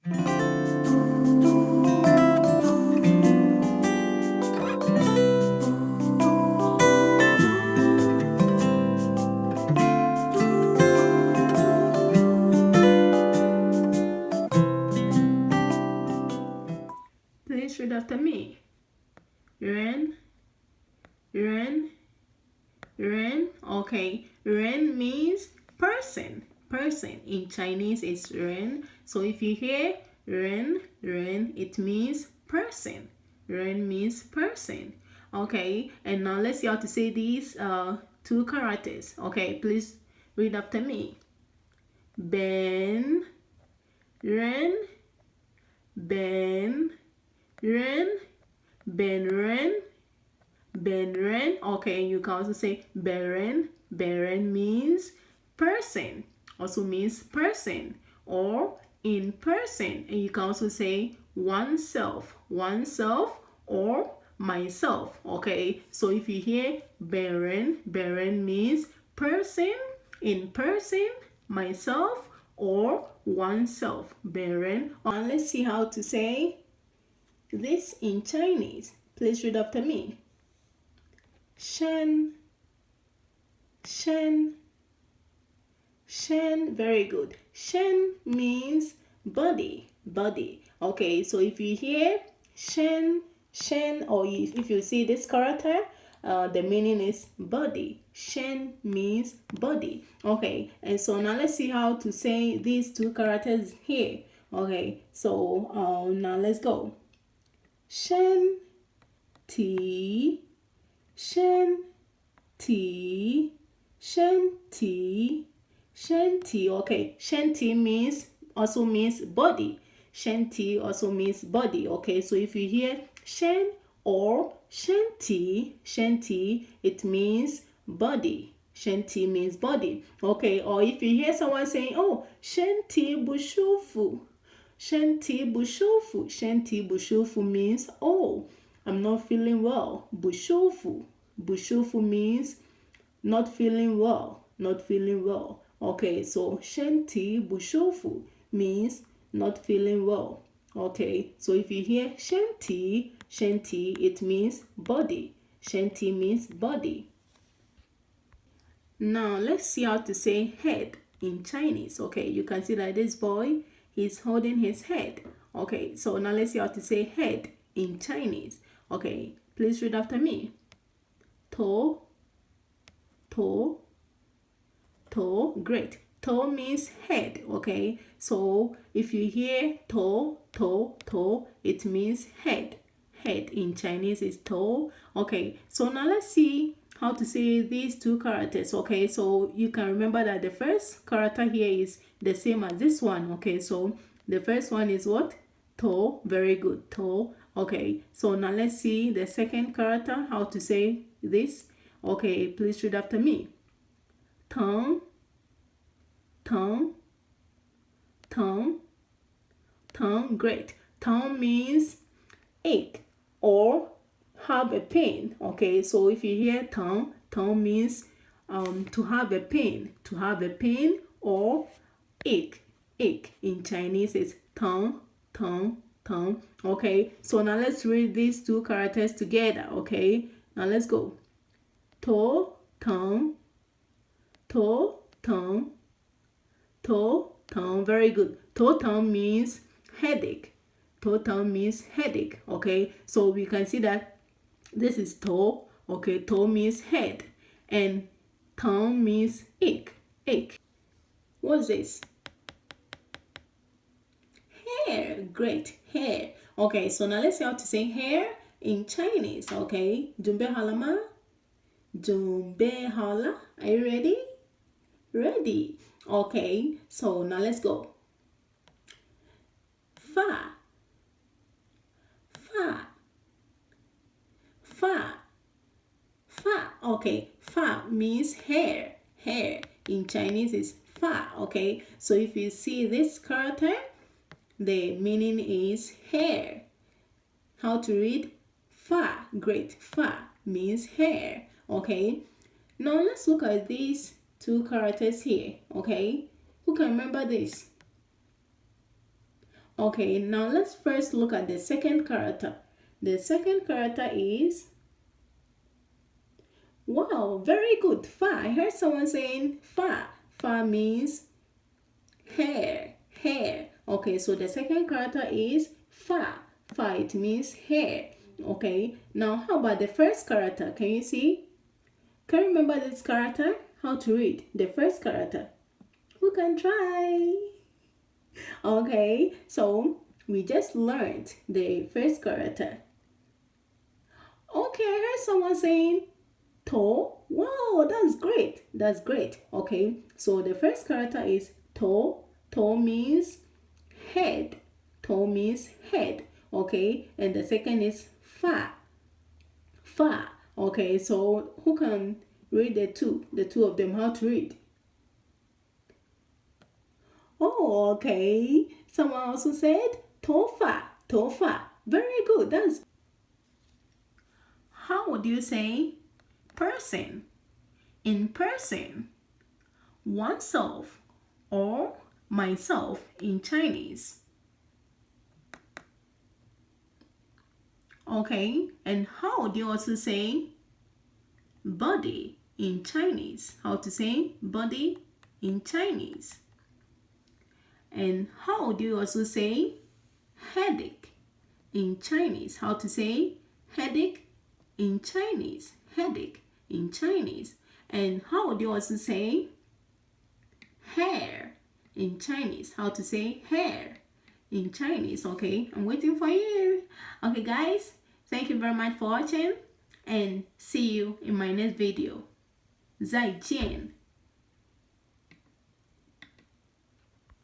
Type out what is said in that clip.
Please read after me. Ren, ren, ren. Okay, ren means person. Person in Chinese is ren. So if you hear ren, ren, it means person. Ren means person. Okay, and now let's see how to say these two characters. Okay, please read after me. Ben, ren, ben, ren, ben, ren, ben, ren. Okay, you can also say beren. Beren means person, also means person or in person. And you can also say oneself, oneself or myself. Okay, so if you hear beren, beren means person, in person, myself or oneself. Beren. And let's see how to say this in Chinese. Please read after me. Shen, shen, shen. Very good. Shen means body, body. Okay, so if you hear shen, shen, or if you see this character, the meaning is body. Shen means body. Okay, and so now let's see how to say these two characters here. Okay, so now let's go. Shēntǐ, shēntǐ, shēntǐ, shēntǐ. Okay, shēntǐ means also means body. Shēntǐ also means body. Okay, so if you hear shen or shēntǐ, shēntǐ, it means body. Shēntǐ means body. Okay, or if you hear someone saying, oh, shēntǐ bùshūfu. Shēntǐ bùshūfu. Shēntǐ bùshūfu means, oh, I'm not feeling well. Bùshūfu. Bùshūfu means not feeling well. Not feeling well. Okay, so shēntǐ bùshūfu means not feeling well. Okay, so if you hear shēntǐ, shēntǐ, it means body. Shēntǐ means body. Now let's see how to say head in Chinese. Okay, you can see that this boy, he's holding his head. Okay, so now let's see how to say head in Chinese. Okay, please read after me. To, to, to. Great. To means head. Okay, so if you hear to, it means head. Head in Chinese is to. Okay, so now let's see how to say these two characters. Okay, so you can remember that the first character here is the same as this one. Okay, so the first one is what? To. Very good. To. Okay, so now let's see the second character, how to say this. Okay, please read after me. Tongue, tongue, tongue, tongue. Great. Tongue means ache or have a pain. Okay, so if you hear tongue, tongue means to have a pain. To have a pain or ache. Ache in Chinese is tongue, tongue, tongue. Okay, so now let's read these two characters together. Okay, now let's go. To, tongue, to, tongue, to, tongue. Very good. To, tongue means headache. To, tongue means headache. Okay, so we can see that this is to. Okay, to means head and tongue means ache. Ache. What's this? Hair. Great. Hair. Okay, so now let's see how to say hair in Chinese. Okay, Jumbe halama. Jumbe hala. Are you ready? Ready. Okay, so now let's go. Fa, fa, fa, fa. Okay, fa means hair. Hair in Chinese is fa. Okay, so if you see this character, the meaning is hair. How to read? Fa. Great. Fa means hair. Okay, now let's look at these two characters here. Okay, who can remember this? Okay, now let's first look at the second character. The second character is, wow, very good, fa. I heard someone saying fa. Fa means hair, hair. Okay, so the second character is fa. Fa, it means hair. Okay, now how about the first character? Can you see? Can you remember this character? How to read the first character? Who can try? Okay, so we just learned the first character. Okay, I heard someone saying toe. Wow, that's great. That's great. Okay, so the first character is toe. Toe means head. Toe means head. Okay, and the second is fa. Fa. Okay, so who can read the two? The two of them, how to read? Oh, okay. Someone also said tofa. Tofa. Very good. That's how would you say person? In person, oneself or myself in Chinese. Okay, and how would you also say body in Chinese? How to say body in Chinese? And how do you also say headache in Chinese? How to say headache in Chinese? Headache in Chinese. And how do you also say hair in Chinese? How to say hair in Chinese? Okay, I'm waiting for you. Okay, guys, thank you very much for watching and see you in my next video. 再见.